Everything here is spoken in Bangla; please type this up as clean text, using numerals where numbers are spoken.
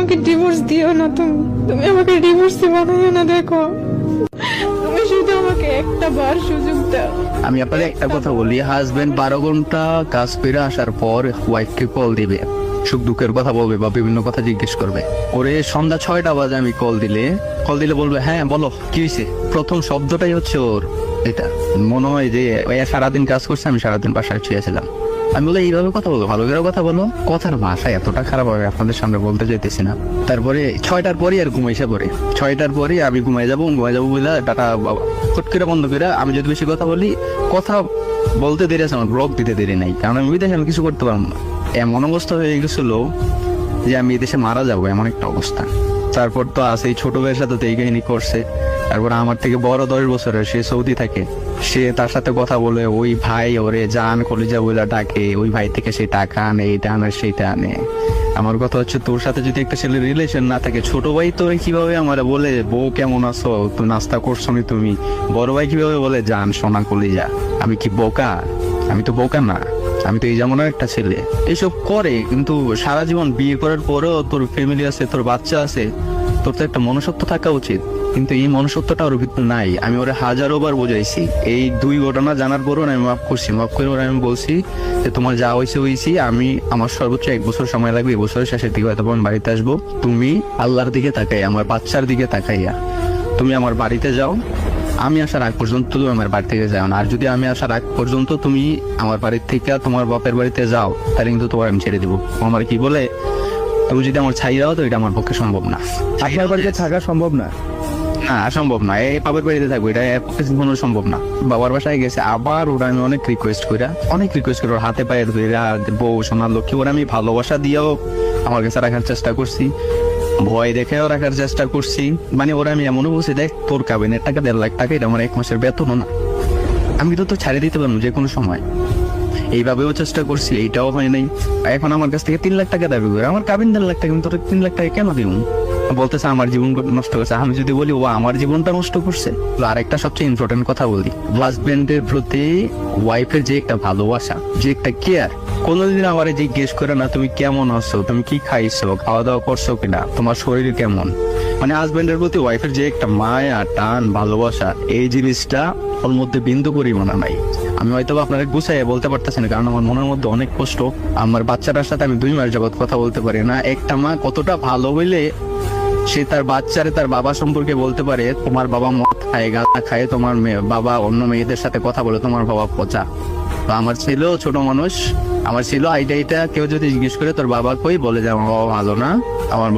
আমাকে ডিভোর্স দিও না, তুমি তুমি আমাকে ডিভোর্সে বানাইও না। দেখো, তুমি শুধু আমাকে একটা বার সুযোগ দাও। আমি আপনাকে একটা কথা বলি, হাজবেন্ড 12 ঘন্টা কাজ করে আসার পর ওয়াইফকে কল দিবে, সুখ দুঃখের কথা বলবে বা বিভিন্ন কথা জিজ্ঞেস করবে। ওরে সন্ধ্যা 6টা বাজে আমি কল দিলে বলবে হ্যাঁ বলো কি হয়েছে। প্রথম শব্দটাই হচ্ছে ওর এটা। মনে হয় যে সারাদিন কাজ করছে, আমি সারাদিন বাসায় শুয়েছিলাম। আমি বলে এইভাবে কথা বলো, ভালো করে কথা বলো। কথার ভাষা এতটা খারাপ হবে আপনাদের সামনে বলতে চাইতেছি না। তারপরে 6টার পরই আর ঘুমাইসা পড়ে, 6টার পরই আমি ঘুমাই যাবো বলে টাটা ফট করে বন্ধ করে। আমি যদি বেশি কথা বলি, কথা বলতে দেরি আছে, আমার ব্লক দিতে দেরি নাই, কারণ আমি বিদেশে আমি কিছু করতে পারবো না। এমন অবস্থা হয়ে গেছিল যে আমি দেশে মারা যাবো, এমন একটা অবস্থা। তারপর তো আছে এই ছোট ভাইয়ের সাথে তো এই কাহিনী করছে। তারপর আমার থেকে বড় 10 বছরের, সে সৌদি থাকে, সে তার সাথে কথা বলে, ওই ভাই ওরে জান কলিজা বলে ডাকে, ওই ভাই থেকে সে টাকা আনে, এইটা আনে সেইটা আনে। আমার কথা হচ্ছে, তোর সাথে যদি একটা ছেলের রিলেশন না থাকে, ছোট ভাই তোর কিভাবে আমার বলে বউ কেমন আছো, তো নাস্তা করছো নি তুমি, বড় ভাই কিভাবে বলে জান সোনা কলিজা। আমি কি বোকা? আমি তো বোকা না, আমি তো এই যেমন একটা ছেলে। এইসব করে, কিন্তু সারা জীবন বিয়ে করার পরেও তোর ফ্যামিলি আছে, তোর বাচ্চা আছে, তোর তো একটা মনুষ্যত্ব থাকা উচিত। কিন্তু এই মনুষ্যত্বটা ওর ভিতরে নাই। আমি ওরা হাজারো বার বোঝাইছি, এই 2 ঘটনা জানার পরও আমি মাফ করছি। মাফ করে ওরা আমি বলছি যে তোমার যা হয়েছি, আমি আমার সর্বোচ্চ 1 বছর সময় লাগবে, এই বছরের শেষের দিকে হয়তো আমি বাড়িতে আসবো। তুমি আল্লাহর দিকে তাকাই, আমার বাচ্চার দিকে তাকাইয়া তুমি আমার বাড়িতে যাও। আমি আসার আগ পর্যন্ত তুমি আমার বাড়ি থেকে যাও না। আর যদি আমি আসার আগ পর্যন্ত তুমি আমার বাড়ির থেকে তোমার বাপের বাড়িতে যাও, তাহলে কিন্তু তোমার আমি ছেড়ে দেবো। আমার কি বলে, তুমি যদি আমার ছাই দাও, তো এটা আমার পক্ষে সম্ভব না। আপনার বাড়িতে থাকা সম্ভব না? না, সম্ভব না। এই বাবার বাড়িতে থাকবো, এটা কোনো সম্ভব না। বাবার বাসায় গেছে আবার ওরা, আমি অনেক রিকোয়েস্ট করে ওর হাতে পায়ে ধরে, বউ সোনার লক্ষ্মী, ওরা আমি ভালোবাসা দিয়েও আমার কাছে রাখার চেষ্টা করছি, ভয় দেখেও রাখার চেষ্টা করছি। মানে ওরা আমি এমনও বলছি, দেখ তোর কাবিনের টাকা 1.5 লাখ টাকা, এটা আমার 1 মাসের বেতনও না, আমি তো ছাড়িয়ে দিতে পারবো যে কোনো সময়। এইভাবেও চেষ্টা করছি, এইটাও হয় নাই। এখন আমার কাছ থেকে 3 লাখ টাকা দাবি করে, আমার কাবিন 1.5 লাখ টাকা, আমি তোর 3 লাখ টাকা কেন দিব? বলতেছে আমার জীবন নষ্ট করছে। আমি যদি বলি ও আমার জীবনটা নষ্ট করছে। আর একটা সবচেয়ে ইম্পর্টেন্ট কথা বলি, হাজবেন্ডের প্রতি ওয়াইফের যে একটা ভালোবাসা, যে একটা কেয়ার, কোনোদিন আমার জিজ্ঞেস করে না তুমি কেমন আছো, তুমি কি খাইছো, খাওয়া দাওয়া করছো কিনা, তোমার শরীর কেমন। মানে হাজবেন্ডের প্রতি ওয়াইফের যে একটা মায়া, টান, ভালোবাসা, এই জিনিসটা ওর মধ্যে বিন্দু পরিমাণা নাই। আমি হয়তো আপনাকে গুছাইয়ে বলতে পারতেছি না, কারণ আমার মনের মধ্যে অনেক কষ্ট। আমার বাচ্চাটার সাথে আমি 2 মাস যাবত কথা বলতে পারি না। একটা মা কতটা ভালো হইলে সে তার বাচ্চারে তার বাবা সম্পর্কে বলতে পারে, তোমার বাবা মদ খায়, গাঁজা খায়, তোমার বাবা অন্য মেয়েদের সাথে কথা বলে, তোমার বাবা পচা। তো আমার ছেলেও ছোট মানুষ, আমার ছেলে এইটা কেউ যদি জিজ্ঞেস করে তোর বাবা কই, বলে যে আমার বাবা ভালো না, আমার